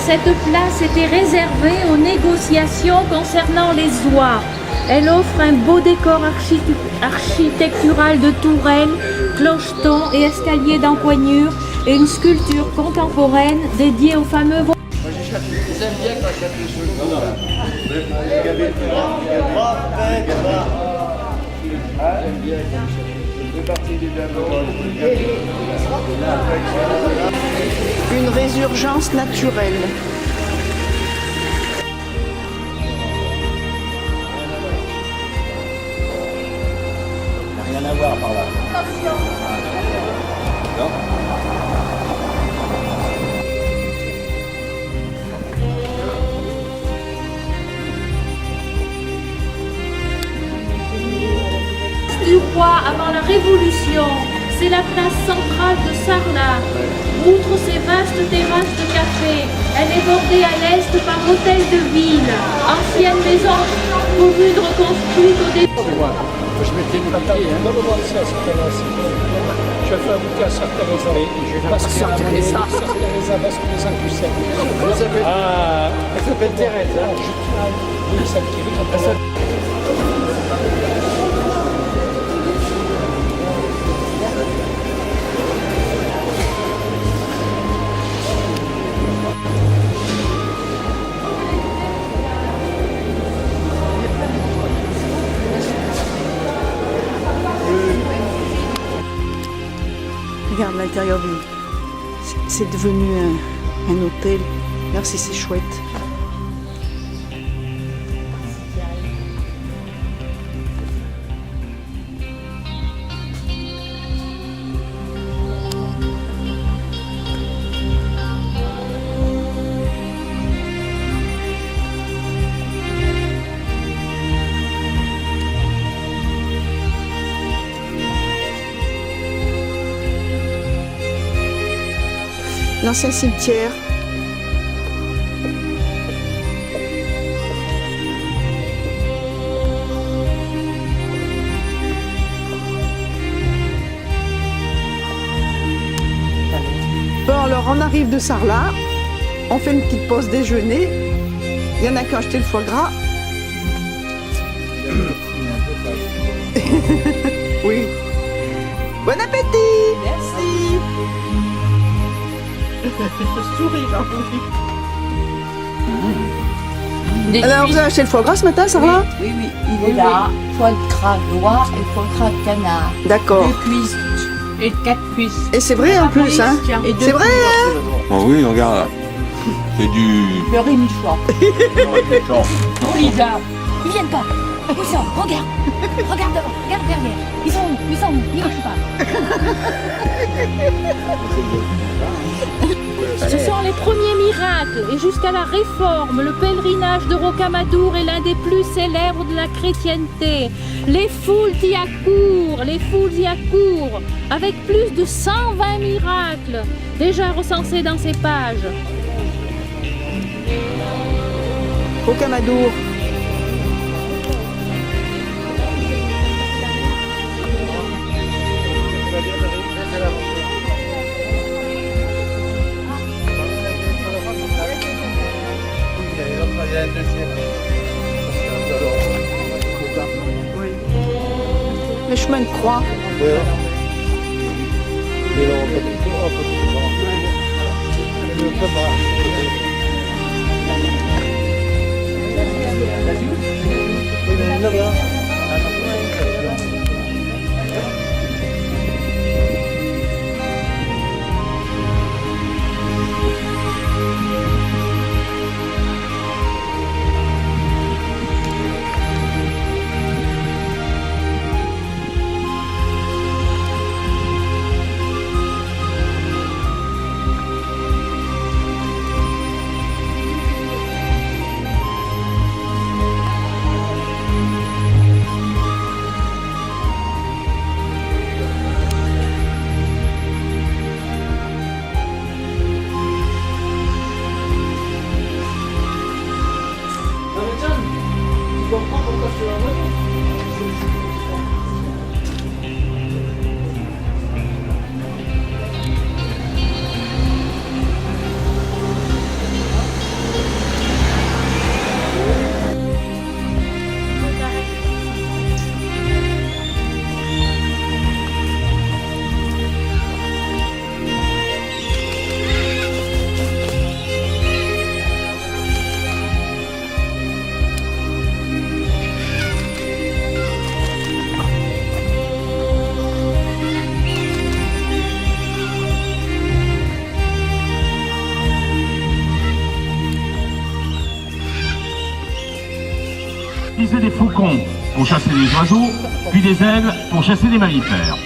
Cette place était réservée aux négociations concernant les oies. Elle offre un beau décor architectural de tourelles, clochetons et escaliers d'empoignure et une sculpture contemporaine dédiée aux fameux Ils aiment bien quand je chante les cheveux. Une résurgence naturelle. Rien à voir par là. Non. du roi avant la Révolution. C'est la place centrale de Sarlat. Outre ses vastes terrasses de café, elle est bordée à l'est par Hôtel de Ville, ancienne maison commune reconstruite au début. Je m'étais bloqué, hein. Donne-moi ça, je fais un bouquet à Sœur-Teresa. Parce que Sœur-Teresa, parce que les Incussètes. Ah, elle s'appelle Thérèse, hein. Oui, celle qui est Regarde l'intérieur du... C'est devenu un hôtel. Regarde si c'est chouette. L'ancien cimetière. Bon, alors on arrive de Sarlat, on fait une petite pause déjeuner. Il y en a qui ont acheté le foie gras. Oui. Bon appétit. Merci. Souris, Jean-Louis. Alors, vous avez acheté le foie gras ce matin, Sarlat? Oui, oui, il est là. Foie de gras d'oie et foie de gras de canard. D'accord. 2 cuisses et 4 cuisses. Et c'est vrai en plus, hein? C'est vrai, hein? Oh oui, regarde. C'est du... Le rémichois. Oh, Lisa. Ils viennent pas. Où sont? Regarde. Regarde devant. Regarde derrière. Ils sont où? Ils marchent pas. Ce sont les premiers miracles, et jusqu'à la Réforme, le pèlerinage de Rocamadour est l'un des plus célèbres de la chrétienté. Les foules y accourent, avec plus de 120 miracles déjà recensés dans ces pages. Rocamadour. chemin de croix. Utiliser des faucons pour chasser les oiseaux, puis des ailes pour chasser des mammifères.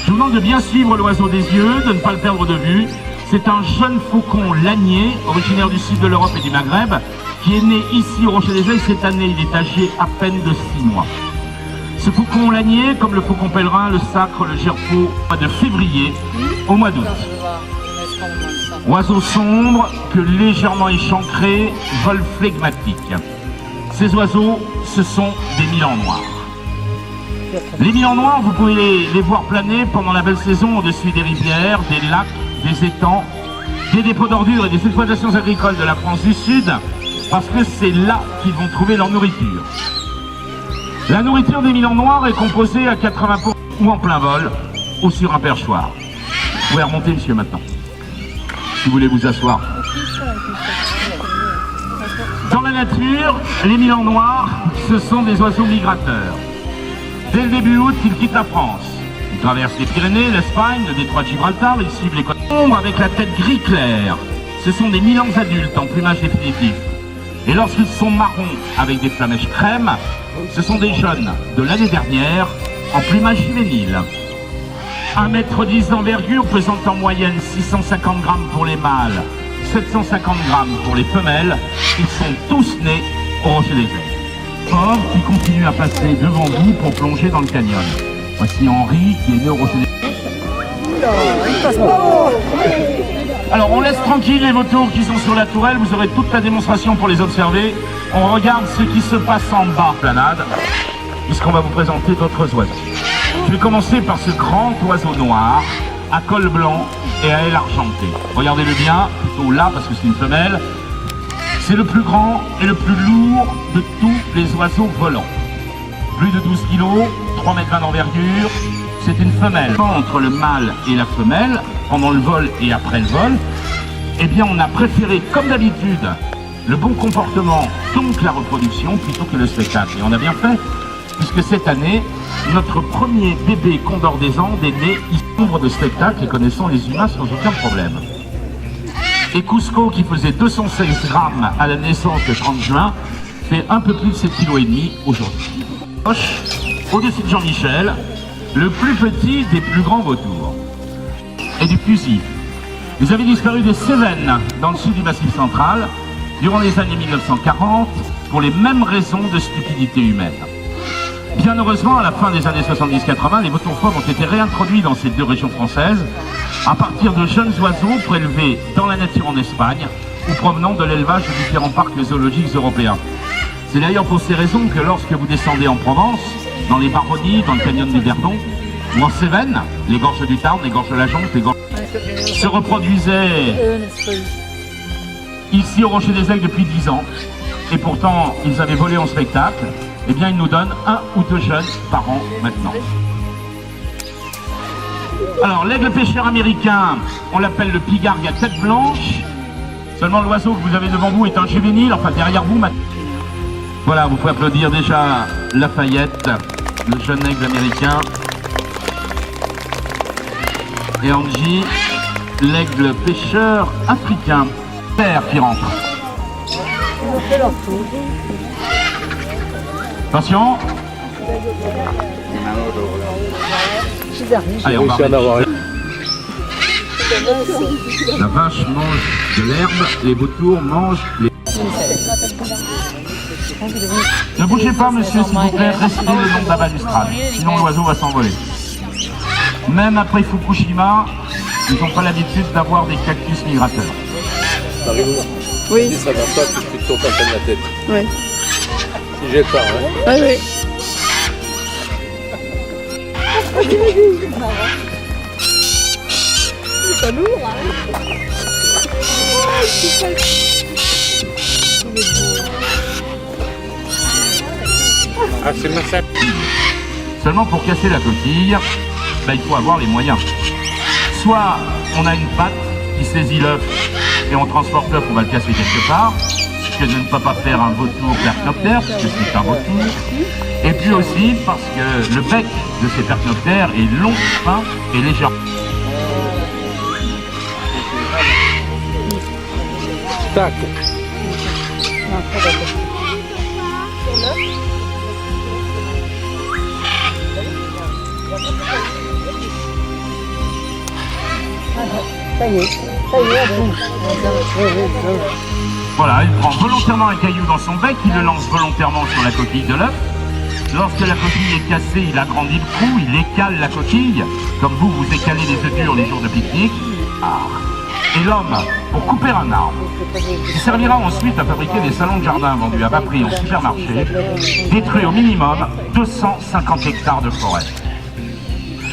Je vous demande de bien suivre l'oiseau des yeux, de ne pas le perdre de vue. C'est un jeune faucon lanier, originaire du sud de l'Europe et du Maghreb, qui est né ici au Rocher des Aigles cette année. Il est âgé à peine de 6 mois. Ce faucon lanier, comme le faucon pèlerin, le sacre, le gerfaut, au mois de février au mois d'août. Oiseau sombre, que légèrement échancré, vol flegmatique. Ces oiseaux, ce sont des milans noirs. Les milans noirs, vous pouvez les voir planer pendant la belle saison au-dessus des rivières, des lacs, des étangs, des dépôts d'ordures et des exploitations agricoles de la France du Sud, parce que c'est là qu'ils vont trouver leur nourriture. La nourriture des milans noirs est composée à 80% ou en plein vol, ou sur un perchoir. Vous pouvez remonter, monsieur, maintenant, si vous voulez vous asseoir. Dans la nature, les milans noirs, ce sont des oiseaux migrateurs. Dès le début août, ils quittent la France. Ils traversent les Pyrénées, l'Espagne, le détroit de Gibraltar, ils suivent les côtes sombres avec la tête gris clair. Ce sont des milans adultes en plumage définitif. Et lorsqu'ils sont marrons avec des flamèches crème, ce sont des jeunes de l'année dernière en plumage juvénile. 1,10 m d'envergure, pesant en moyenne 650 grammes pour les mâles, 750 grammes pour les femelles. Ils sont tous nés au Rocher des Aigles. Or, qui continue à passer devant vous pour plonger dans le canyon. Voici Henri qui est né au Rocher des Aigles. Alors on laisse tranquille les vautours qui sont sur la tourelle, vous aurez toute la démonstration pour les observer. On regarde ce qui se passe en bas, planade, puisqu'on va vous présenter d'autres oiseaux. Je vais commencer par ce grand oiseau noir, à col blanc et à aile argentée. Regardez-le bien, plutôt là parce que c'est une femelle. C'est le plus grand et le plus lourd de tous les oiseaux volants. Plus de 12 kg, 3,20 m d'envergure. C'est une femelle. Entre le mâle et la femelle, pendant le vol et après le vol, eh bien on a préféré, comme d'habitude, le bon comportement, donc la reproduction, plutôt que le spectacle. Et on a bien fait, puisque cette année, notre premier bébé Condor des Andes est né ici, nombre de spectacles et connaissant les humains sans aucun problème. Et Cusco, qui faisait 216 grammes à la naissance le 30 juin, fait un peu plus de 7,5 kg aujourd'hui. Au-dessus de Jean-Michel, le plus petit des plus grands vautours. Et du fusil. Ils avaient disparu des Cévennes, dans le sud du Massif central, durant les années 1940, pour les mêmes raisons de stupidité humaine. Bien heureusement, à la fin des années 70-80, les vautours fauves ont été réintroduits dans ces deux régions françaises, à partir de jeunes oiseaux prélevés dans la nature en Espagne, ou provenant de l'élevage de différents parcs zoologiques européens. C'est d'ailleurs pour ces raisons que lorsque vous descendez en Provence, dans les Baronnies, dans le canyon du Verdon, ou en Cévennes, les gorges du Tarn, les gorges de la Jonque, les gorges se reproduisaient ici au Rocher des Aigles depuis 10 ans, et pourtant ils avaient volé en spectacle. Eh bien ils nous donnent 1 ou 2 jeunes par an maintenant. Alors, l'aigle pêcheur américain, on l'appelle le pigargue à tête blanche. Seulement l'oiseau que vous avez devant vous est un juvénile, enfin derrière vous. Voilà, vous pouvez applaudir déjà Lafayette, le jeune aigle américain. Et Angie, l'aigle pêcheur africain. Père qui rentre. Attention. Allez, on va arrêter. La vache mange de l'herbe, les vautours mangent les... Ne bougez pas, monsieur, s'il vous plaît, restez le long de la balustrade, sinon l'oiseau va s'envoler. Même après Fukushima, ils n'ont pas l'habitude d'avoir des cactus migrateurs. Oui. Ça va pas, puis tu te tournes en plein la tête. Oui. Si j'ai pas, hein. Oui, oui. C'est pas lourd, hein. Ah, c'est ma salle. Seulement pour casser la coquille, ben, il faut avoir les moyens. Soit on a une patte qui saisit l'œuf et on transporte l'œuf, on va le casser quelque part, ce que ne peut pas faire un vautour percnoptère, puisque c'est un vautour. Et puis aussi parce que le bec de ces percnoptères est long, fin et léger. Tac. Voilà, il prend volontairement un caillou dans son bec, il le lance volontairement sur la coquille de l'œuf. Lorsque la coquille est cassée, il agrandit le trou, il écale la coquille, comme vous écalez les œufs durs les jours de pique-nique. Et l'homme, pour couper un arbre, qui servira ensuite à fabriquer des salons de jardin vendus à bas prix en supermarché, détruit au minimum 250 hectares de forêt.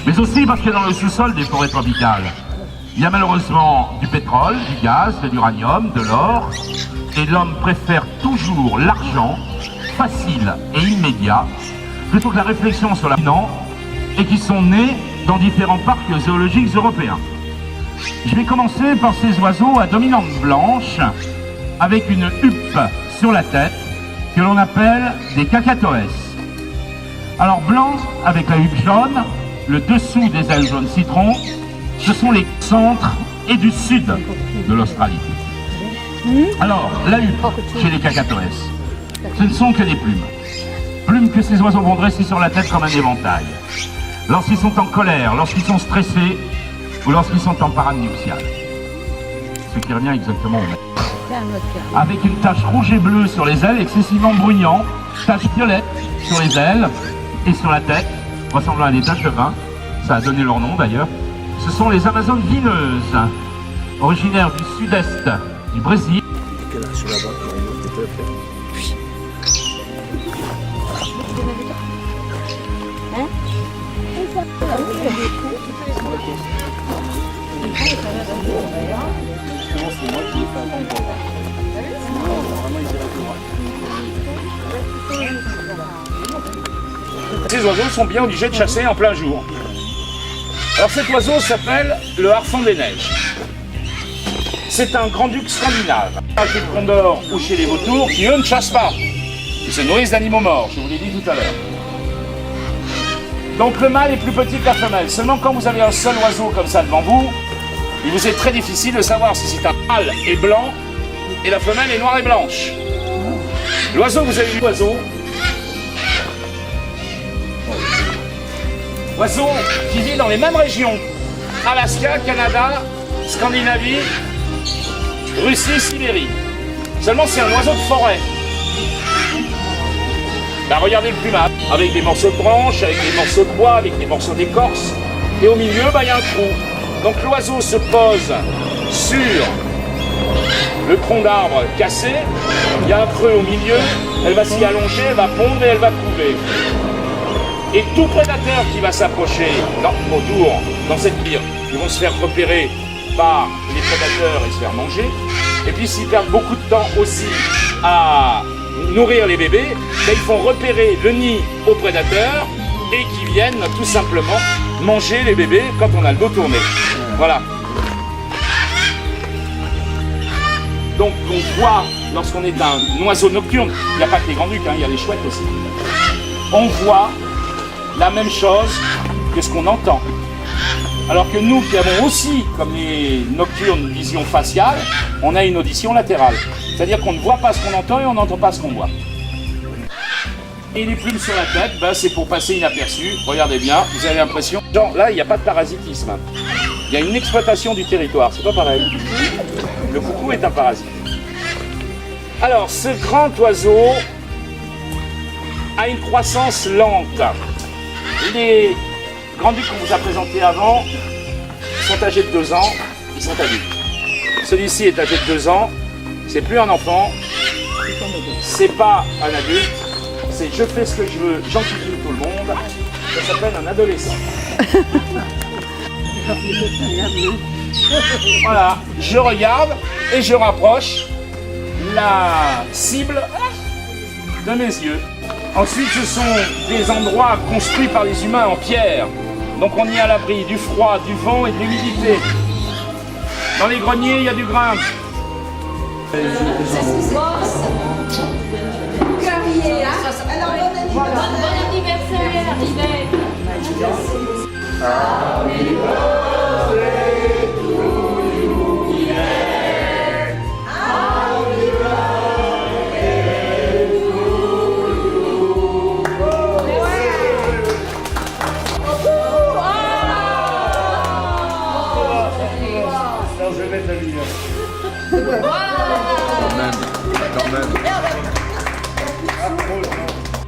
Mais aussi parce que dans le sous-sol des forêts tropicales, il y a malheureusement du pétrole, du gaz, de l'uranium, de l'or, et l'homme préfère toujours l'argent, facile et immédiat, plutôt que la réflexion sur l'avenir, et qui sont nés dans différents parcs zoologiques européens. Je vais commencer par ces oiseaux à dominante blanche, avec une huppe sur la tête, que l'on appelle des cacatoès. Alors blanc, avec la huppe jaune, le dessous des ailes jaune citron, ce sont les centres et du sud de l'Australie. Alors, la huppe chez les cacatoès, ce ne sont que des plumes. Plumes que ces oiseaux vont dresser sur la tête comme un éventail. Lorsqu'ils sont en colère, lorsqu'ils sont stressés, ou lorsqu'ils sont en parade nuptiale. Ce qui revient exactement au même. Avec une tache rouge et bleue sur les ailes, excessivement bruyant, tache violette sur les ailes et sur la tête, ressemblant à des taches de vin. Ça a donné leur nom d'ailleurs. Ce sont les Amazones vineuses, originaires du sud-est du Brésil. Ces oiseaux sont bien obligés de chasser en plein jour. Alors cet oiseau s'appelle le harfang des neiges. C'est un grand-duc scandinave, chez le condor ou chez les vautours, qui eux ne chassent pas. Ils se nourrissent d'animaux morts, je vous l'ai dit tout à l'heure. Donc le mâle est plus petit que la femelle. Seulement quand vous avez un seul oiseau comme ça devant vous, il vous est très difficile de savoir si c'est un mâle est blanc et la femelle est noire et blanche. L'oiseau, vous avez vu l'oiseau. Oiseau qui vit dans les mêmes régions. Alaska, Canada, Scandinavie, Russie, Sibérie. Seulement c'est un oiseau de forêt. Ben, regardez le plumage, avec des morceaux de branches, avec des morceaux de bois, avec des morceaux d'écorce. Et au milieu, ben, y a un trou. Donc l'oiseau se pose sur le tronc d'arbre cassé. Il y a un creux au milieu. Elle va s'y allonger, elle va pondre et elle va couver. Et tout prédateur qui va s'approcher autour, dans cette pire, ils vont se faire repérer par les prédateurs et se faire manger. Et puis s'ils perdent beaucoup de temps aussi à nourrir les bébés, ben, ils font repérer le nid aux prédateurs et qui viennent tout simplement manger les bébés quand on a le dos tourné. Voilà. Donc on voit, lorsqu'on est un oiseau nocturne, il n'y a pas que les grands-ducs, hein, il y a les chouettes aussi. On voit la même chose que ce qu'on entend. Alors que nous qui avons aussi, comme les nocturnes, une vision faciale, on a une audition latérale. C'est-à-dire qu'on ne voit pas ce qu'on entend et on n'entend pas ce qu'on voit. Et les plumes sur la tête, ben, c'est pour passer inaperçu. Regardez bien, vous avez l'impression... Genre là, il n'y a pas de parasitisme. Il y a une exploitation du territoire, c'est pas pareil. Le coucou est un parasite. Alors, ce grand oiseau a une croissance lente. Les grands-ducs qu'on vous a présentés avant sont âgés de 2 ans, ils sont adultes. Celui-ci est âgé de 2 ans, c'est plus un enfant, c'est pas un adulte, c'est je fais ce que je veux, j'enquiquine tout le monde, ça s'appelle un adolescent. Voilà, je regarde et je rapproche la cible de mes yeux. Ensuite, ce sont des endroits construits par les humains en pierre. Donc on y est à l'abri du froid, du vent et de l'humidité. Dans les greniers, il y a du grain. Bon anniversaire, Yvette. Je vais mettre la lumière. Quand même.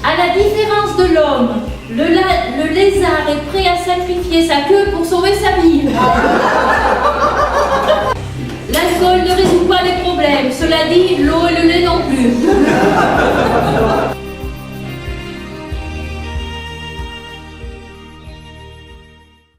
À la différence de l'homme, le lézard est prêt à sacrifier sa queue pour sauver sa vie. L'alcool ne résout pas les problèmes. Cela dit, l'eau et le lait non plus.